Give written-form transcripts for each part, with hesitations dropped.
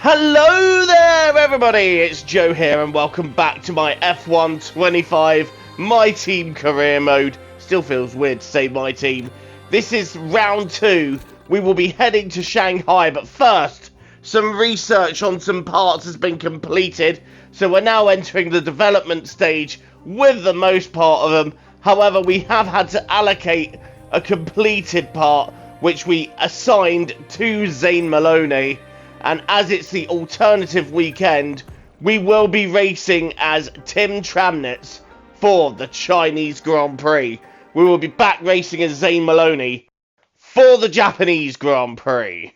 Hello there everybody, it's Joe here and welcome back to my F1 25 My Team career mode. Still feels weird to say my team. This is round 2. We will be heading to Shanghai, but first, some research on some parts has been completed. So we're now entering the development stage with the most part of them. However, we have had to allocate a completed part which we assigned to Zane Maloney. And as it's the alternative weekend, we will be racing as Tim Tramnitz for the Chinese Grand Prix. We will be back racing as Zane Maloney for the Japanese Grand Prix.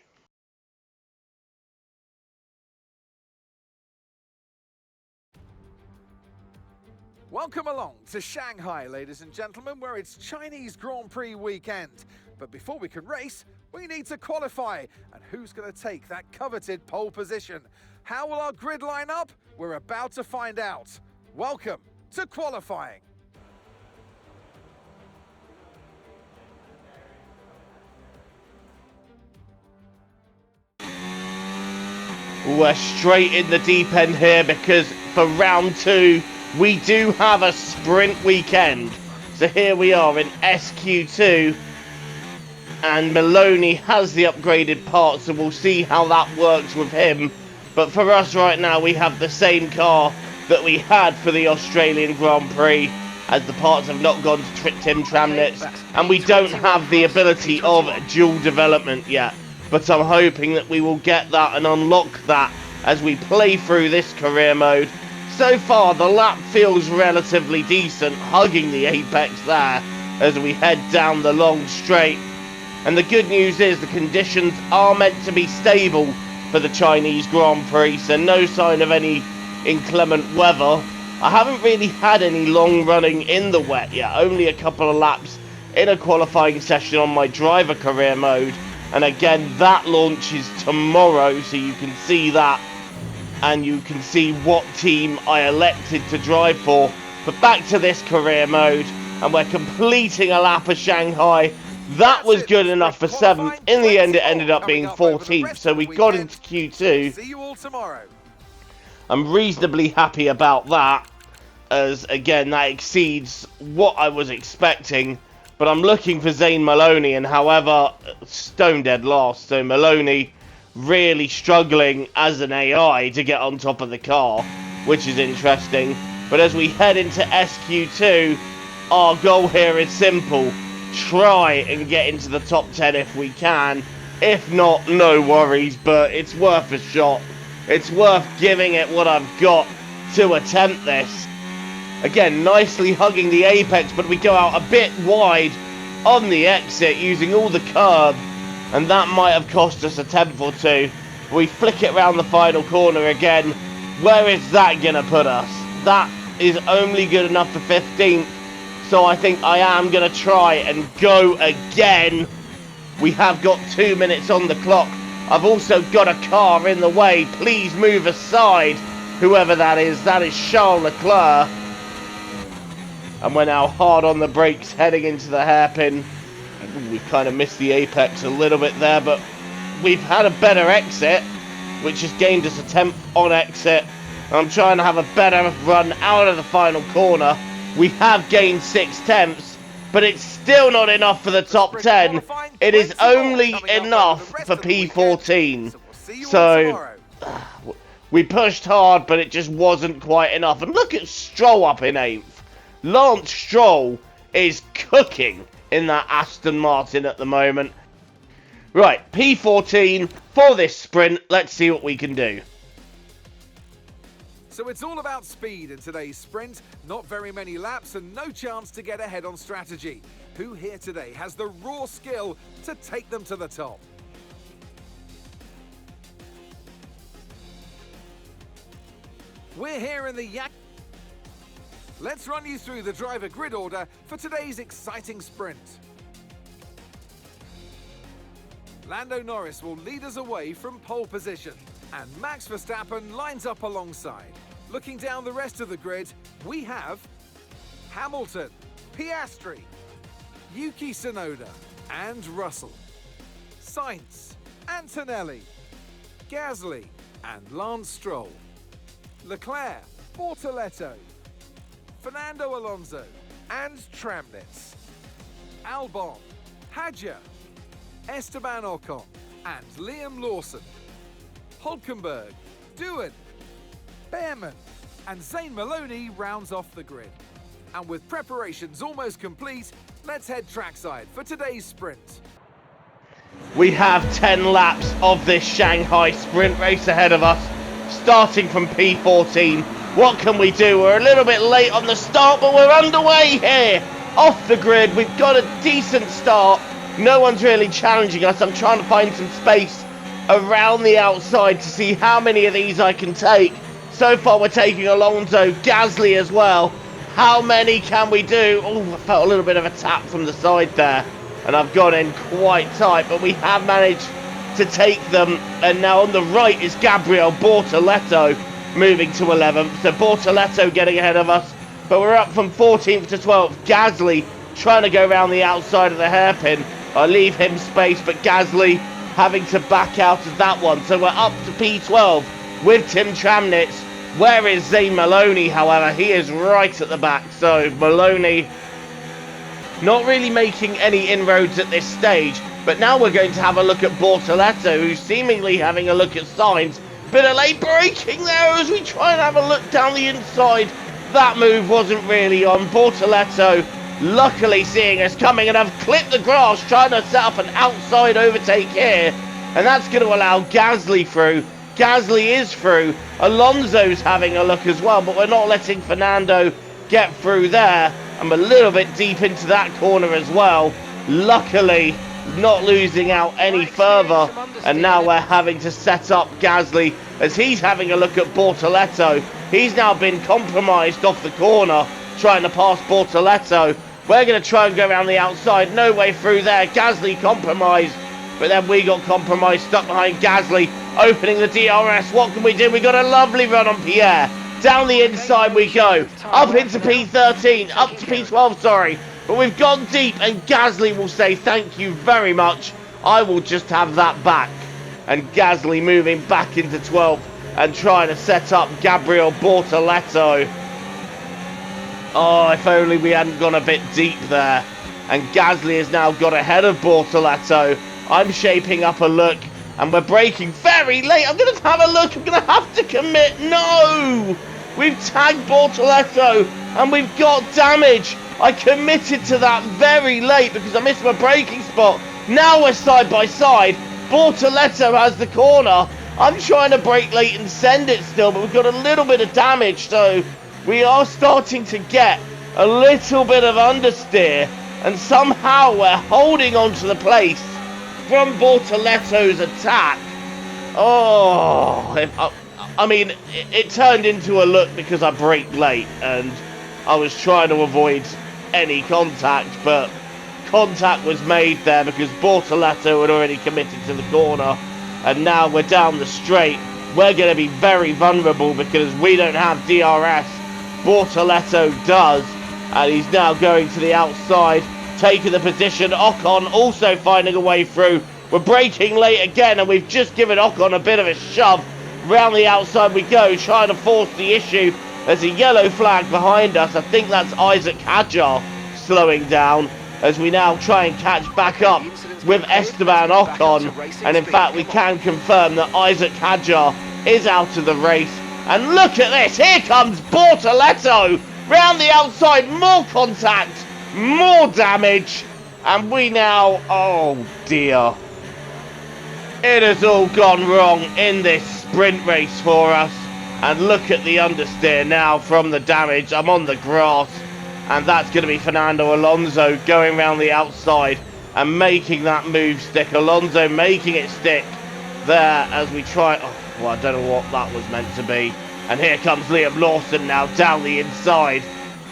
Welcome along to Shanghai, ladies and gentlemen, where it's Chinese Grand Prix weekend. But before we can race, we need to qualify. And who's going to take that coveted pole position? How will our grid line up? We're about to find out. Welcome to qualifying. We're straight in the deep end here because for round 2, we do have a sprint weekend. So here we are in SQ2. And Maloney has the upgraded parts, so we'll see how that works with him. But for us right now, we have the same car that we had for the Australian Grand Prix, as the parts have not gone to Tim Tramnitz, and we don't have the ability of dual development yet. But I'm hoping that we will get that and unlock that as we play through this career mode. So far, the lap feels relatively decent, hugging the apex there as we head down the long straight. And the good news is the conditions are meant to be stable for the Chinese Grand Prix, so no sign of any inclement weather. I haven't really had any long running in the wet yet, only a couple of laps in a qualifying session on my driver career mode. And again, that launches tomorrow, so you can see that. And you can see what team I elected to drive for. But back to this career mode, and we're completing a lap of Shanghai. That was good enough for 7th. In the end, it ended up being 14th, so we got into Q2. See you all tomorrow. I'm reasonably happy about that, as again, that exceeds what I was expecting. But I'm looking for Zane Maloney, and however, stone dead last. So Maloney really struggling as an AI to get on top of the car, which is interesting. But as we head into SQ2, our goal here is simple. Try and get into the top 10 if we can. If not, no worries, but it's worth a shot. It's worth giving it what I've got to attempt this. Again, nicely hugging the apex, but we go out a bit wide on the exit using all the curb, and that might have cost us a tenth or two. We flick it around the final corner again. Where is that going to put us? That is only good enough for 15th. So I think I am going to try and go again. We have got 2 minutes on the clock. I've also got a car in the way. Please move aside. Whoever that is Charles Leclerc. And we're now hard on the brakes heading into the hairpin. We've kind of missed the apex a little bit there, but we've had a better exit, which has gained us a 10th on exit. I'm trying to have a better run out of the final corner. We have gained 6/10, but it's still not enough for the top 10. It is only enough for P14. So we pushed hard, but it just wasn't quite enough. And look at Stroll up in 8th. Lance Stroll is cooking in that Aston Martin at the moment. Right, P14 for this sprint. Let's see what we can do. So it's all about speed in today's sprint. Not very many laps and no chance to get ahead on strategy. Who here today has the raw skill to take them to the top? We're here in the Yak. Let's run you through the driver grid order for today's exciting sprint. Lando Norris will lead us away from pole position, and Max Verstappen lines up alongside. Looking down the rest of the grid, we have Hamilton, Piastri, Yuki Tsunoda, and Russell. Sainz, Antonelli, Gasly, and Lance Stroll. Leclerc, Bortoleto, Fernando Alonso and Tramnitz. Albon, Hadjar, Esteban Ocon and Liam Lawson. Hulkenberg, Doohan, Behrman and Zane Maloney rounds off the grid. And with preparations almost complete, let's head trackside for today's sprint. We have 10 laps of this Shanghai sprint race ahead of us, starting from P14. What can we do? We're a little bit late on the start, but we're underway here. Off the grid, we've got a decent start. No one's really challenging us. I'm trying to find some space around the outside to see how many of these I can take. So far we're taking Alonso, Gasly as well. How many can we do? Oh, I felt a little bit of a tap from the side there, and I've gone in quite tight, but we have managed to take them. And now on the right is Gabriel Bortoleto moving to 11th. So Bortoleto getting ahead of us, but we're up from 14th to 12th. Gasly trying to go around the outside of the hairpin. I leave him space, but Gasly having to back out of that one. So we're up to P12 with Tim Tramnitz. Where is Zane Maloney, however? He is right at the back. So Maloney not really making any inroads at this stage. But now we're going to have a look at Bortoleto, who's seemingly having a look at Sainz. Bit of late braking there as we try and have a look down the inside. That move wasn't really on. Bortoleto luckily seeing us coming, and I've clipped the grass trying to set up an outside overtake here, and that's going to allow Gasly through. Gasly is through. Alonso's having a look as well, but we're not letting Fernando get through there. I'm a little bit deep into that corner as well. Luckily not losing out any further, and now we're having to set up Gasly as he's having a look at Bortoleto. He's now been compromised off the corner trying to pass Bortoleto. We're going to try and go around the outside. No way through there. Gasly compromised. But then we got compromised, stuck behind Gasly, opening the DRS. What can we do? We got a lovely run on Pierre. Down the inside we go. Up into P13. Up to P12, sorry. But we've gone deep, and Gasly will say thank you very much. I will just have that back. And Gasly moving back into 12th and trying to set up Gabriel Bortoleto. Oh, if only we hadn't gone a bit deep there. And Gasly has now got ahead of Bortoleto. I'm shaping up a look, and we're braking very late. I'm going to have a look. I'm going to have to commit. No! We've tagged Bortoleto, and we've got damage. I committed to that very late because I missed my braking spot. Now we're side by side. Bortoleto has the corner. I'm trying to brake late and send it still, but we've got a little bit of damage, so we are starting to get a little bit of understeer, and somehow we're holding on to the place from Bortoleto's attack. Oh, I mean, it turned into a look because I braked late, and I was trying to avoid any contact, but contact was made there because Bortoleto had already committed to the corner, and now we're down the straight. We're going to be very vulnerable because we don't have DRS. Bortoleto does, and he's now going to the outside, taking the position. Ocon also finding a way through. We're braking late again, and we've just given Ocon a bit of a shove. Round the outside we go, trying to force the issue. There's a yellow flag behind us. I think that's Isaac Hadjar slowing down as we now try and catch back up with Esteban Ocon. And in fact, we can confirm that Isaac Hadjar is out of the race. And look at this, here comes Bortoleto round the outside, more contact, more damage, and we now, oh dear, it has all gone wrong in this sprint race for us. And look at the understeer now from the damage. I'm on the grass, and that's going to be Fernando Alonso going round the outside and making that move stick. Alonso making it stick there as we try. Oh, well, I don't know what that was meant to be. And here comes Liam Lawson now down the inside.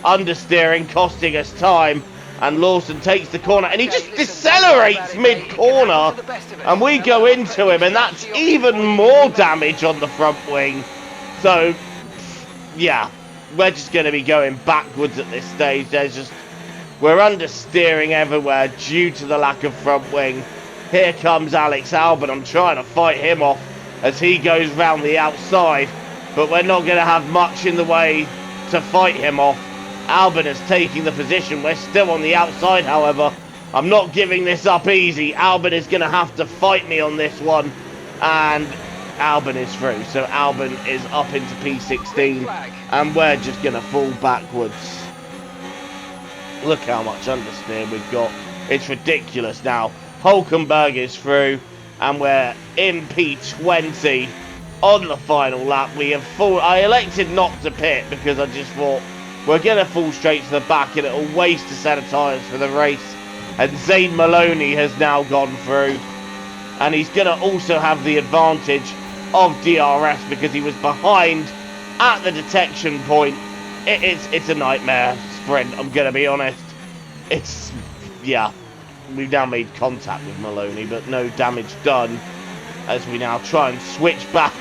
Understeering, costing us time. And Lawson takes the corner, and he just decelerates mid-corner. And we go into him, and that's even more damage on the front wing. So, yeah, we're just going to be going backwards at this stage. We're understeering everywhere due to the lack of front wing. Here comes Alex Albon. I'm trying to fight him off as he goes round the outside, but we're not going to have much in the way to fight him off. Albin is taking the position. We're still on the outside, however. I'm not giving this up easy. Albin is going to have to fight me on this one, and Albin is through. So Albin is up into P16, and we're just going to fall backwards. Look how much understeer we've got. It's ridiculous now. Hulkenberg is through, and we're in P20 on the final lap. We have I elected not to pit because I just thought we're going to fall straight to the back and it'll waste a set of tyres for the race. And Zane Maloney has now gone through, and he's going to also have the advantage of DRS because he was behind at the detection point. It's a nightmare sprint, I'm going to be honest. Yeah, we've now made contact with Maloney, but no damage done as we now try and switch back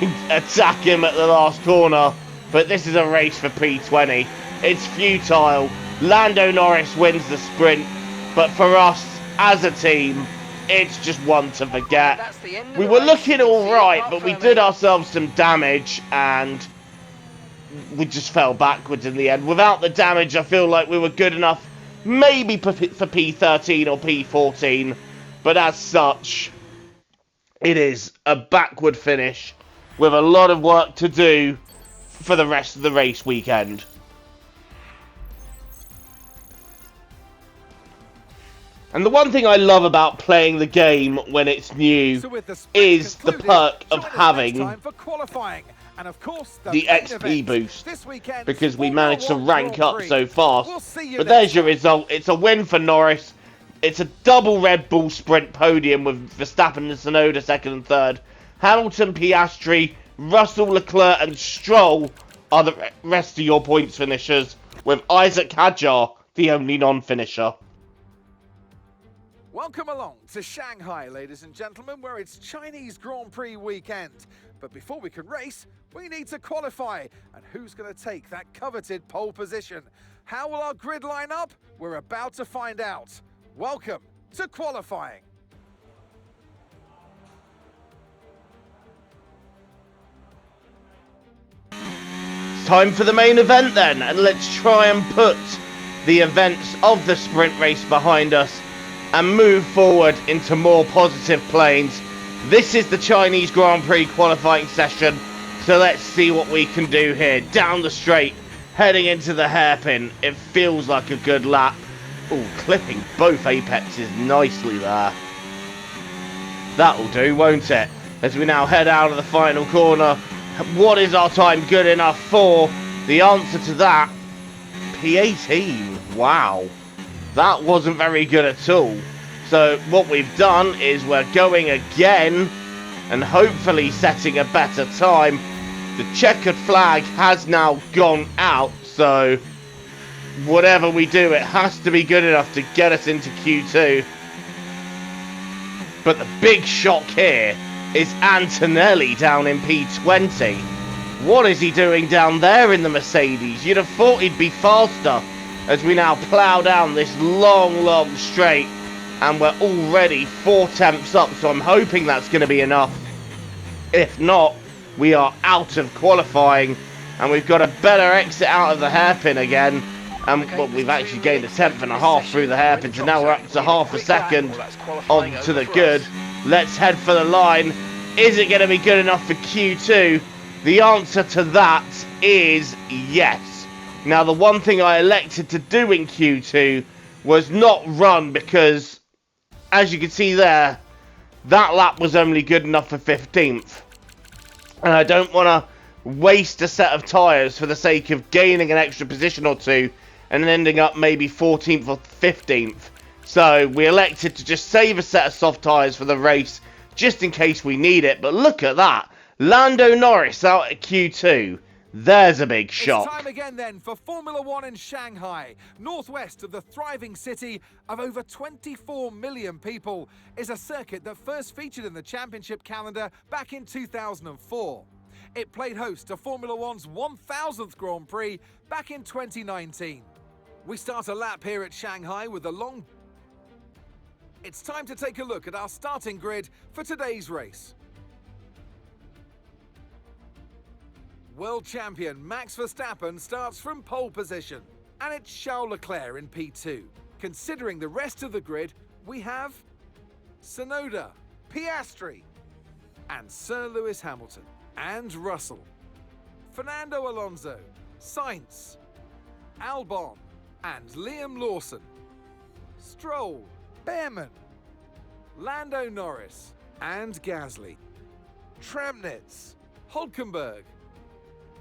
and attack him at the last corner. But this is a race for P20. It's futile. Lando Norris wins the sprint, but for us as a team, it's just one to forget. We were looking all right, but we did ourselves some damage and we just fell backwards in the end. Without the damage, I feel like we were good enough maybe for P13 or P14, but as such, it is a backward finish with a lot of work to do for the rest of the race weekend. And the one thing I love about playing the game when it's new is the perk of having and of course, the XP boost, because we managed to rank up so fast. But there's your result. It's a win for Norris. It's a double Red Bull sprint podium with Verstappen and Tsunoda second and third. Hamilton, Piastri, Russell, Leclerc and Stroll are the rest of your points finishers, with Isaac Hadjar the only non-finisher. Welcome along to Shanghai, ladies and gentlemen, where it's Chinese Grand Prix weekend. But before we can race, we need to qualify. And who's going to take that coveted pole position? How will our grid line up? We're about to find out. Welcome to qualifying. It's time for the main event then, and let's try and put the events of the sprint race behind us and move forward into more positive planes. This is the Chinese Grand Prix qualifying session, so let's see what we can do here. Down the straight, heading into the hairpin. It feels like a good lap. Oh, clipping both apexes nicely there. That'll do, won't it? As we now head out of the final corner. What is our time good enough for? The answer to that, P18. Wow. That wasn't very good at all. So what we've done is we're going again and hopefully setting a better time. The checkered flag has now gone out, so whatever we do, it has to be good enough to get us into Q2. But the big shock here is Antonelli down in P20. What is he doing down there in the Mercedes? You'd have thought he'd be faster, as we now plough down this long straight, and we're already 4 tenths up, so I'm hoping that's going to be enough. If not, we are out of qualifying, and we've got a better exit out of the hairpin again. And well, we've actually gained a 10th and a half through the hairpin, so now we're up to half a second onto the good. Let's head for the line. Is it going to be good enough for Q2? The answer to that is yes. Now, the one thing I elected to do in Q2 was not run because, as you can see there, that lap was only good enough for 15th. And I don't want to waste a set of tyres for the sake of gaining an extra position or two and then ending up maybe 14th or 15th. So we elected to just save a set of soft tyres for the race just in case we need it. But look at that. Lando Norris out at Q2. There's a big shock. It's time again then for Formula One in Shanghai. Northwest of the thriving city of over 24 million people is a circuit that first featured in the championship calendar back in 2004. It played host to Formula One's 1000th Grand Prix back in 2019. We start a lap here at Shanghai with a long... It's time to take a look at our starting grid for today's race. World champion Max Verstappen starts from pole position, and it's Charles Leclerc in P2. Considering the rest of the grid, we have Tsunoda, Piastri, and Sir Lewis Hamilton, and Russell, Fernando Alonso, Sainz, Albon, and Liam Lawson, Stroll, Behrman, Lando Norris, and Gasly, Tramnitz, Hulkenberg,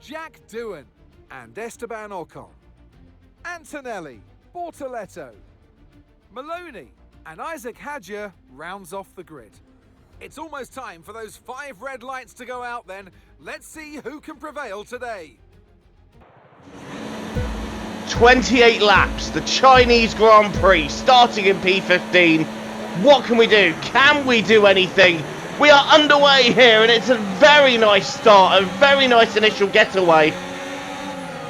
Jack Doohan, and Esteban Ocon, Antonelli, Bortoletto, Maloney, and Isaac Hadjar rounds off the grid. It's almost time for those 5 red lights to go out then. Let's see who can prevail today. 28 laps, the Chinese Grand Prix, starting in P15. What can we do? Can we do anything? We are underway here, and it's a very nice start, a very nice initial getaway.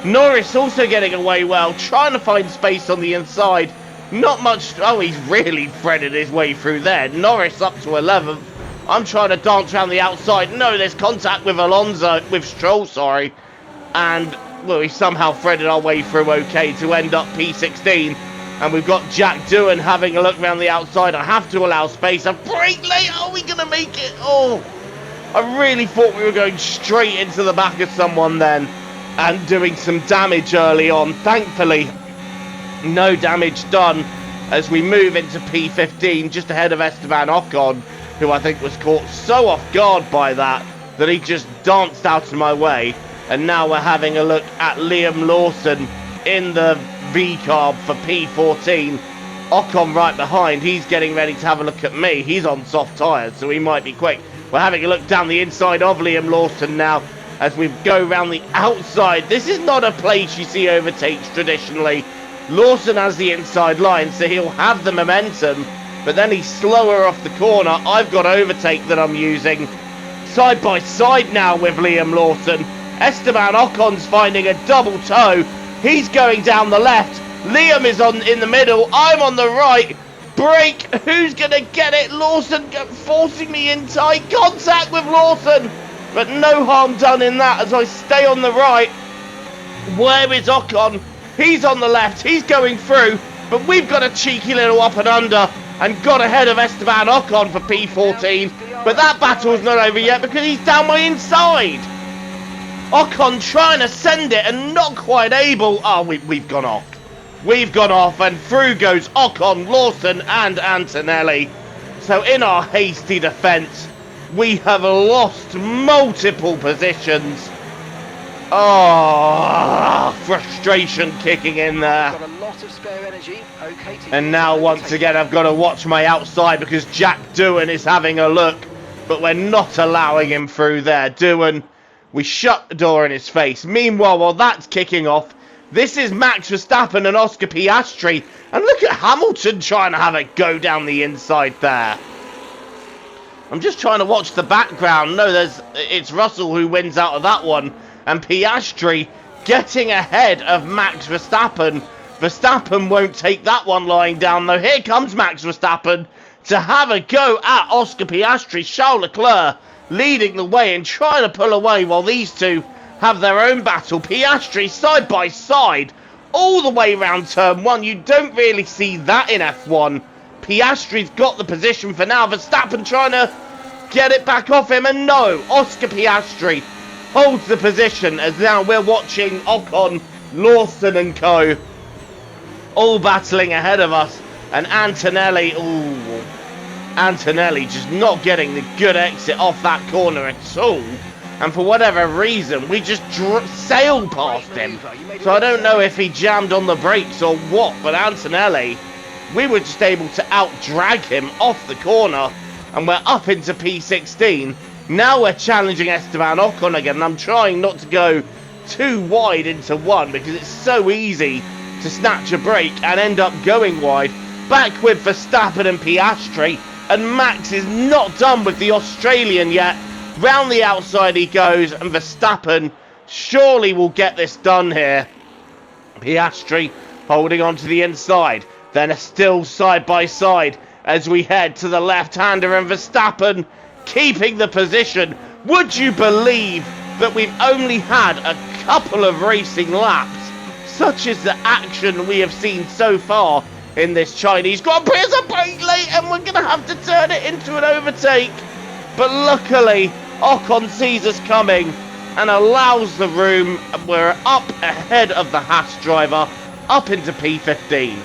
Norris also getting away well, trying to find space on the inside. Not much. Oh, he's really threaded his way through there. Norris up to 11th. I'm trying to dance around the outside. No, there's contact with Stroll, sorry. And, well, we somehow threaded our way through okay to end up P16. And we've got Jack Doohan having a look around the outside. I have to allow space. A brake late. Are we going to make it? Oh, I really thought we were going straight into the back of someone then. And doing some damage early on. Thankfully, no damage done as we move into P15 just ahead of Esteban Ocon, who I think was caught so off guard by that he just danced out of my way. And now we're having a look at Liam Lawson in the V-carb for P14. Ocon right behind. He's getting ready to have a look at me. He's on soft tyres, so he might be quick. We're having a look down the inside of Liam Lawson now as we go around the outside. This is not a place you see overtakes traditionally. Lawson has the inside line, so he'll have the momentum, but then he's slower off the corner. I've got overtake that I'm using. Side by side now with Liam Lawson. Esteban Ocon's finding a double toe. He's going down the left. Liam is in the middle. I'm on the right. Brake. Who's going to get it? Lawson forcing me in tight contact with Lawson. But no harm done in that as I stay on the right. Where is Ocon? He's on the left. He's going through. But we've got a cheeky little up and under and got ahead of Esteban Ocon for P14. But that battle's not over yet because he's down my inside. Ocon trying to send it and not quite able. Oh, we've gone off. We've gone off and through goes Ocon, Lawson and Antonelli. So in our hasty defence, we have lost multiple positions. Oh, frustration kicking in there. Got a lot of spare energy. Okay. And now once again I've got to watch my outside because Jack Doohan is having a look. But we're not allowing him through there. Doohan, we shut the door in his face. Meanwhile, while that's kicking off, this is Max Verstappen and Oscar Piastri. And look at Hamilton trying to have a go down the inside there. I'm just trying to watch the background. No, it's Russell who wins out of that one. And Piastri getting ahead of Max Verstappen. Verstappen won't take that one lying down, though. Here comes Max Verstappen to have a go at Oscar Piastri. Charles Leclerc leading the way and trying to pull away while these two have their own battle. Piastri side by side all the way around turn 1. You don't really see that in F1. Piastri's got the position for now. Verstappen trying to get it back off him, and no, Oscar Piastri holds the position as now we're watching Ocon, Lawson and co. all battling ahead of us. And Antonelli, ooh, Antonelli just not getting the good exit off that corner at all. And for whatever reason, we just sailed past him. So I don't know if he jammed on the brakes or what, but Antonelli, we were just able to out-drag him off the corner. And we're up into P16. Now we're challenging Esteban Ocon again. And I'm trying not to go too wide into one because it's so easy to snatch a break and end up going wide. Back with Verstappen and Piastri. And Max is not done with the Australian yet. Round the outside he goes. And Verstappen surely will get this done here. Piastri holding on to the inside. Then are still side by side as we head to the left-hander, and Verstappen keeping the position. Would you believe that we've only had a couple of racing laps. Such is the action we have seen so far in this Chinese Grand Prix. It's a break late and we're going to have to turn it into an overtake. But luckily, Ocon sees us coming and allows the room. We're up ahead of the Haas driver, up into P15.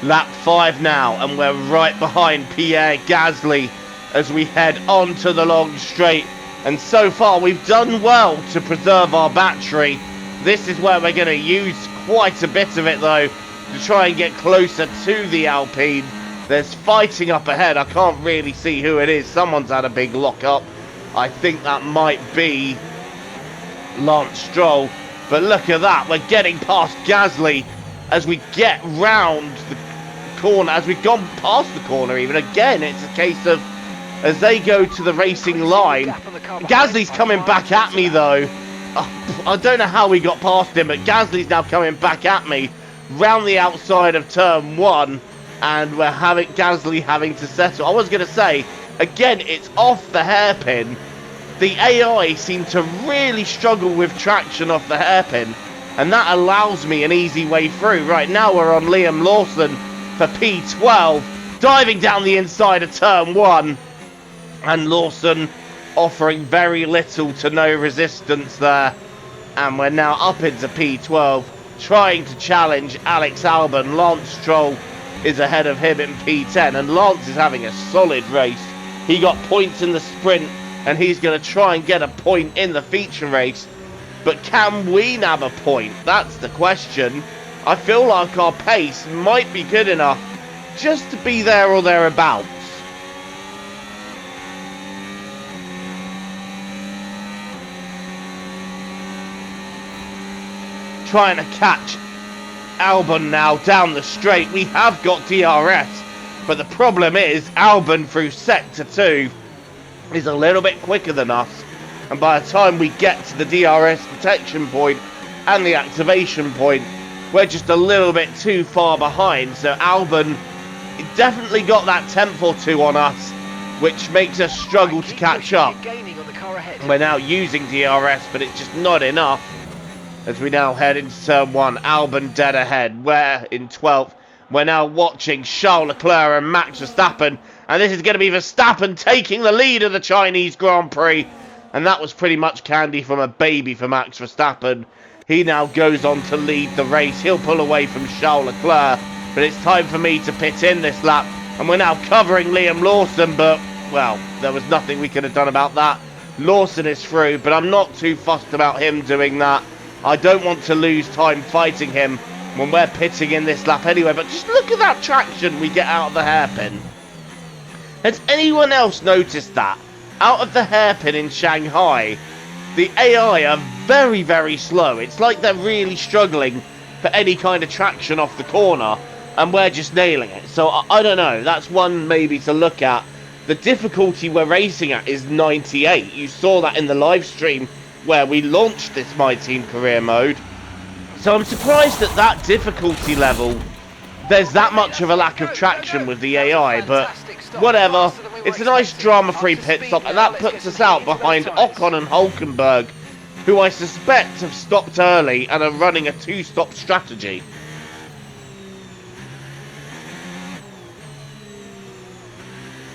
Lap 5 now, and we're right behind Pierre Gasly as we head onto the long straight. And so far, we've done well to preserve our battery. This is where we're going to use quite a bit of it, though, to try and get closer to the Alpine. There's fighting up ahead. I can't really see who it is. Someone's had a big lock-up. I think that might be Lance Stroll. But look at that. We're getting past Gasly as we get round the corner, as we've gone past the corner even. Again, it's a case of, as they go to the racing line, Gasly's coming back at me though. I don't know how we got past him, but Gasly's now coming back at me round the outside of turn 1, and we're having Gasly having to settle. I was going to say, again, it's off the hairpin. The AI seem to really struggle with traction off the hairpin, and that allows me an easy way through. Right now we're on Liam Lawson for P12, diving down the inside of turn 1, and Lawson offering very little to no resistance there. And we're now up into P12, trying to challenge Alex Albon. Lance Stroll is ahead of him in P10, and Lance is having a solid race. He got points in the sprint, and he's going to try and get a point in the feature race. But can we nab a point? That's the question. I feel like our pace might be good enough just to be there or thereabouts. Trying to catch Albon now down the straight. We have got DRS, but the problem is Albon through sector 2 is a little bit quicker than us, and by the time we get to the DRS detection point and the activation point, we're just a little bit too far behind. So Albon definitely got that tenth or two on us, which makes us struggle to catch up. We're now using DRS, but it's just not enough. As we now head into turn 1, Albon dead ahead. We're in 12th. We're now watching Charles Leclerc and Max Verstappen, and this is going to be Verstappen taking the lead of the Chinese Grand Prix. And that was pretty much candy from a baby for Max Verstappen. He now goes on to lead the race. He'll pull away from Charles Leclerc, but it's time for me to pit in this lap. And we're now covering Liam Lawson, but, well, there was nothing we could have done about that. Lawson is through, but I'm not too fussed about him doing that. I don't want to lose time fighting him when we're pitting in this lap anyway. But just look at that traction we get out of the hairpin. Has anyone else noticed that? Out of the hairpin in Shanghai, the AI are very, very slow. It's like they're really struggling for any kind of traction off the corner, and we're just nailing it. So I don't know. That's one maybe to look at. The difficulty we're racing at is 98. You saw that in the live stream where we launched this My Team Career mode. So I'm surprised at that difficulty level there's that much of a lack of traction with the AI, but whatever. It's a nice drama-free pit stop, and that puts us out behind Ocon and Hulkenberg, who I suspect have stopped early and are running a two-stop strategy.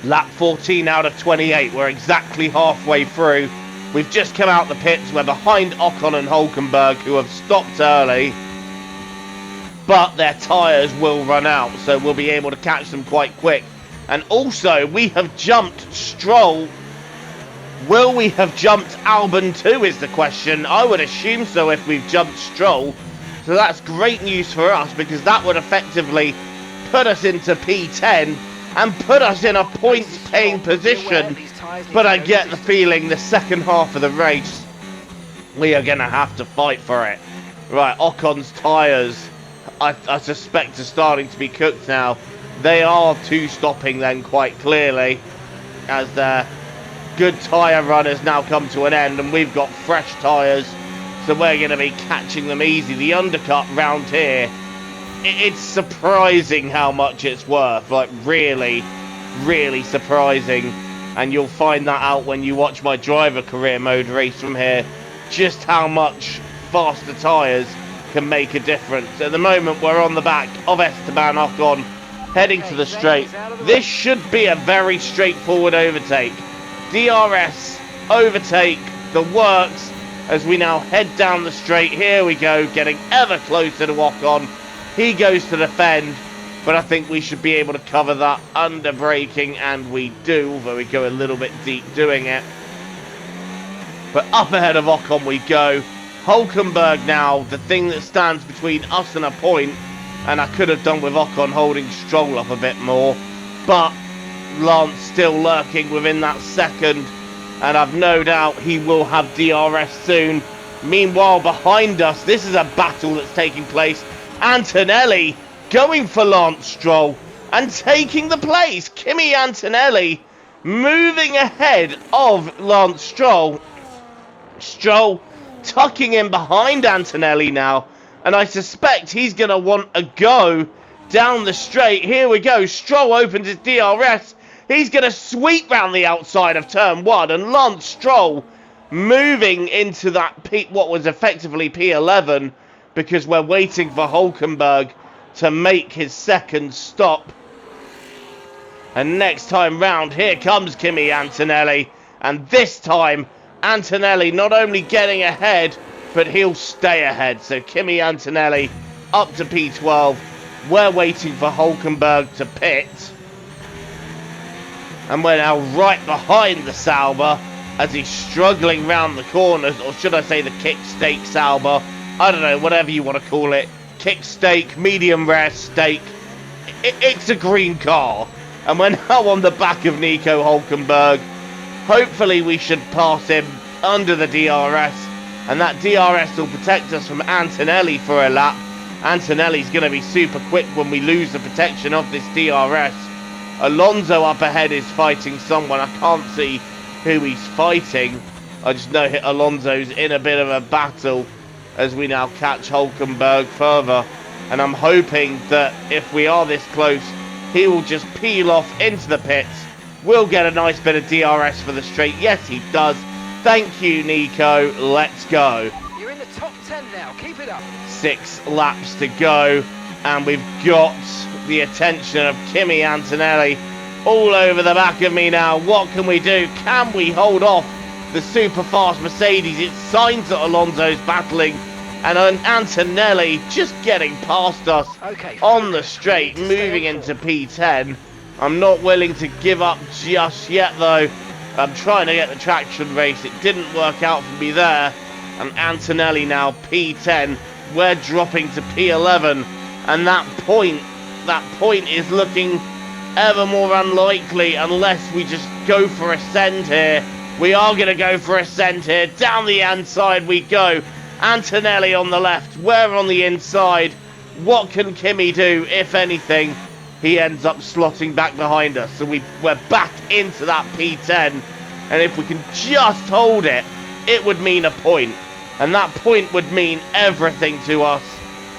Lap 14 out of 28. We're exactly halfway through. We've just come out the pits. We're behind Ocon and Hulkenberg, who have stopped early, but their tyres will run out, so we'll be able to catch them quite quick. And also, we have jumped Stroll. Will we have jumped Albon too, is the question. I would assume so if we've jumped Stroll. So that's great news for us, because that would effectively put us into P10 and put us in a points-paying position. But I get the feeling the second half of the race, we are going to have to fight for it. Right, Ocon's tyres, I suspect, are starting to be cooked now. They are two-stopping then quite clearly, as their good tyre run has now come to an end, and we've got fresh tyres, so we're going to be catching them easy. The undercut round here, it's surprising how much it's worth, like really. really surprising. And you'll find that out when you watch my driver career mode race from here, just how much faster tyres can make a difference. At the moment, we're on the back of Esteban Ocon, heading to the straight. This should be a very straightforward overtake. DRS, overtake, the works, as we now head down the straight. Here we go, getting ever closer to Ocon. He goes to defend, but I think we should be able to cover that under braking, and we do, although we go a little bit deep doing it. But up ahead of Ocon we go. Hulkenberg now, the thing that stands between us and a point, and I could have done with Ocon holding Stroll up a bit more, but Lance still lurking within that second, and I've no doubt he will have DRS soon. Meanwhile, behind us, this is a battle that's taking place. Antonelli going for Lance Stroll and taking the place. Kimi Antonelli moving ahead of Lance Stroll. Stroll tucking in behind Antonelli now, and I suspect he's going to want a go down the straight. Here we go. Stroll opens his DRS. He's going to sweep round the outside of turn 1, and Lance Stroll moving into that what was effectively P11, because we're waiting for Hulkenberg to make his second stop. And next time round, here comes Kimi Antonelli, and this time Antonelli not only getting ahead, but he'll stay ahead. So Kimi Antonelli up to P12. We're waiting for Hulkenberg to pit, and we're now right behind the Sauber as he's struggling round the corners, or should I say the kick-stake Sauber. I don't know, whatever you want to call it. Kick-stake, medium rare steak. It's a green car. And we're now on the back of Nico Hulkenberg. Hopefully we should pass him under the DRS, and that DRS will protect us from Antonelli for a lap. Antonelli's going to be super quick when we lose the protection of this DRS. Alonso up ahead is fighting someone. I can't see who he's fighting. I just know Alonso's in a bit of a battle as we now catch Hulkenberg further. And I'm hoping that if we are this close, he will just peel off into the pits. We'll get a nice bit of DRS for the straight. Yes, he does. Thank you, Nico. Let's go. You're in the top 10 now. Keep it up. 6 laps to go, and we've got the attention of Kimi Antonelli all over the back of me now. What can we do? Can we hold off the super fast Mercedes? It's signs that Alonso's battling, and Antonelli just getting past us on the straight, moving into P10. I'm not willing to give up just yet, though. I'm trying to get the traction race. It didn't work out for me there. And Antonelli now P10. We're dropping to P11. And that point is looking ever more unlikely unless we just go for ascend here. We are going to go for ascend here. Down the inside we go. Antonelli on the left. We're on the inside. What can Kimi do, if anything? He ends up slotting back behind us. So we're back into that P10. And if we can just hold it, it would mean a point. And that point would mean everything to us.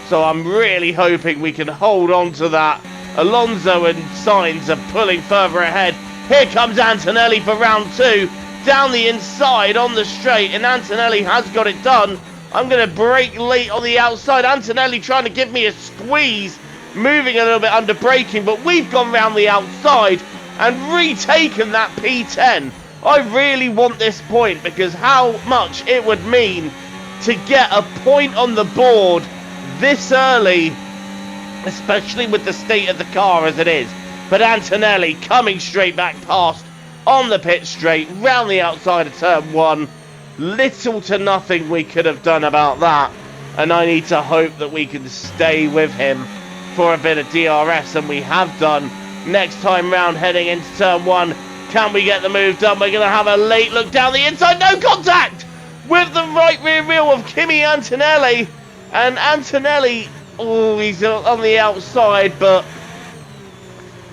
So I'm really hoping we can hold on to that. Alonso and Sainz are pulling further ahead. Here comes Antonelli for round 2. Down the inside on the straight. And Antonelli has got it done. I'm going to brake late on the outside. Antonelli trying to give me a squeeze. Moving a little bit under braking, but we've gone round the outside and retaken that P10. I really want this point, because how much it would mean to get a point on the board this early, especially with the state of the car as it is. But Antonelli coming straight back past on the pit straight, round the outside of turn 1. Little to nothing we could have done about that, and I need to hope that we can stay with him for a bit of DRS, and we have done. Next time round, heading into turn 1, can we get the move done? We're going to have a late look down the inside. No contact with the right rear wheel of Kimi Antonelli, and Antonelli, oh, he's on the outside, but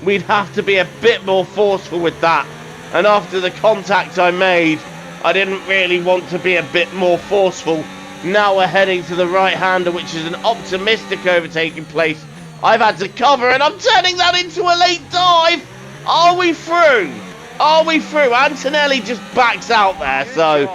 we'd have to be a bit more forceful with that. And after the contact I made, I didn't really want to be a bit more forceful. Now we're heading to the right-hander, which is an optimistic overtaking place. I've had to cover, and I'm turning that into a late dive. Are we through? Are we through? Antonelli just backs out there, so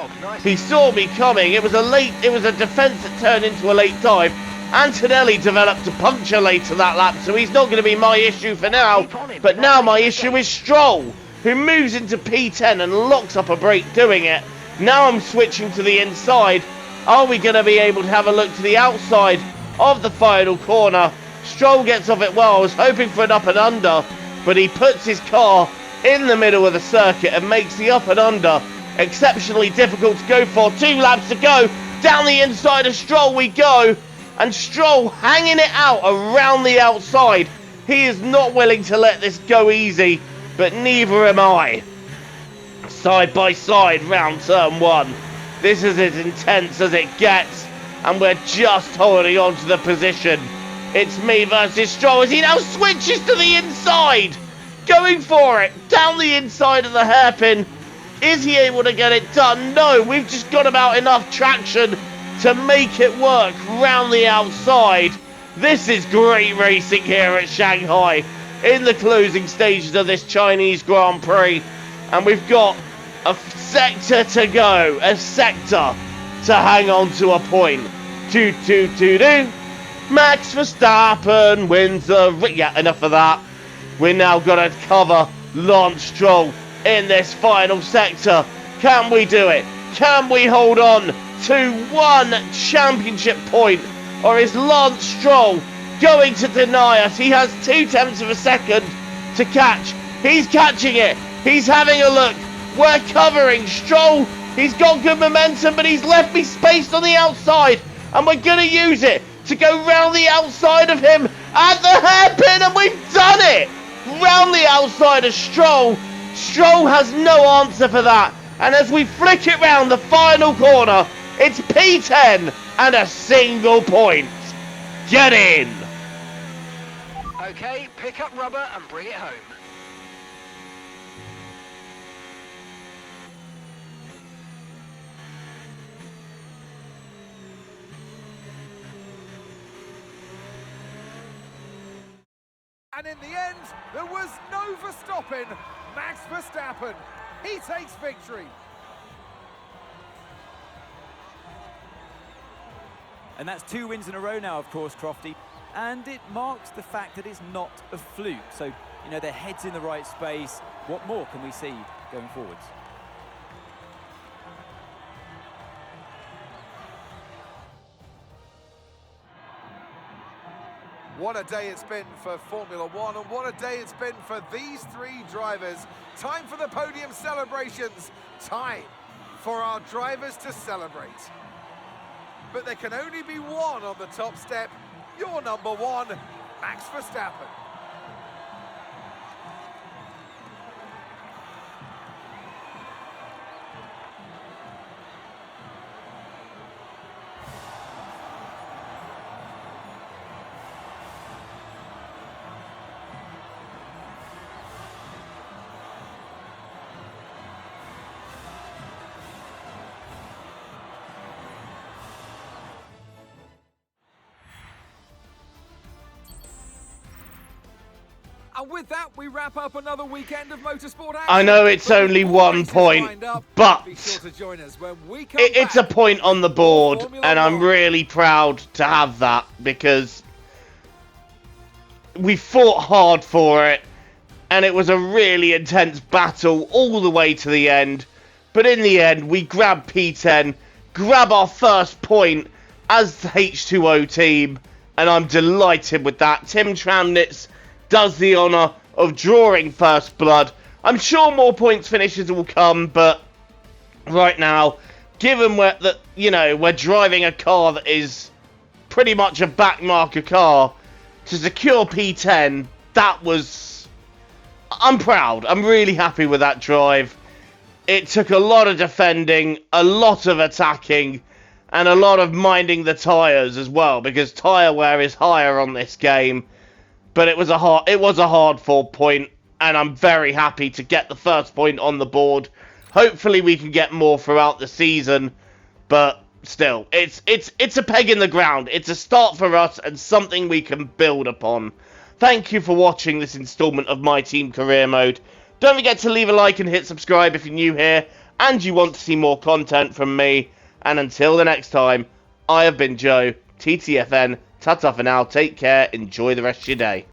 he saw me coming. It was a defence that turned into a late dive. Antonelli developed a puncture later that lap, so he's not going to be my issue for now. But now my issue is Stroll, who moves into P10 and locks up a brake doing it. Now I'm switching to the inside. Are we going to be able to have a look to the outside of the final corner? Stroll gets off it well. I was hoping for an up and under, but he puts his car in the middle of the circuit and makes the up and under exceptionally difficult to go for. 2 laps to go. Down the inside of Stroll we go. And Stroll hanging it out around the outside. He is not willing to let this go easy, but neither am I. Side by side round turn 1. This is as intense as it gets, and we're just holding on to the position. It's me versus Stroll as he now switches to the inside. Going for it, down the inside of the hairpin. Is he able to get it done? No, we've just got about enough traction to make it work round the outside. This is great racing here at Shanghai in the closing stages of this Chinese Grand Prix. And we've got a sector to go, a sector to hang on to a point. 2-2-2-2. Max Verstappen wins the... Yeah, enough of that. We're now going to cover Lance Stroll in this final sector. Can we do it? Can we hold on to 1 championship point? Or is Lance Stroll going to deny us? He has 0.2 of a second to catch. He's catching it. He's having a look. We're covering Stroll. He's got good momentum, but he's left me spaced on the outside. And we're going to use it to go round the outside of him at the hairpin, and we've done it! Round the outside of Stroll. Stroll has no answer for that. And as we flick it round the final corner, it's P10 and a single point. Get in! Okay, pick up rubber and bring it home. And in the end, there was no Verstappen. Max Verstappen, he takes victory. And that's 2 wins in a row now, of course, Crofty. And it marks the fact that it's not a fluke. So, you know, their head's in the right space. What more can we see going forwards? What a day it's been for Formula One, and what a day it's been for these 3 drivers. Time for the podium celebrations. Time for our drivers to celebrate. But there can only be one on the top step. Your number 1, Max Verstappen. And with that, we wrap up another weekend of motorsport action. I know it's only 1 point, but be sure to join us when we come it's a back. point on the board, Formula and I'm One. really proud to have that because we fought hard for it, and it was a really intense battle all the way to the end. But in the end, we grab P10, grab our first point as the H2O team, and I'm delighted with that. Tim Tramnitz does the honour of drawing first blood. I'm sure more points finishes will come, but right now, given we're driving a car that is pretty much a backmarker car, to secure P10, I'm proud. I'm really happy with that drive. It took a lot of defending, a lot of attacking, and a lot of minding the tyres as well, because tyre wear is higher on this game. But it was a hard 4 point, and I'm very happy to get the first point on the board. Hopefully we can get more throughout the season, but still, it's a peg in the ground. It's a start for us and something we can build upon. thank you for watching this installment of My Team Career Mode. Don't forget to leave a like and hit subscribe if you're new here and you want to see more content from me. And until the next time, I have been Joe, TTFN, ta-ta for now, take care, enjoy the rest of your day.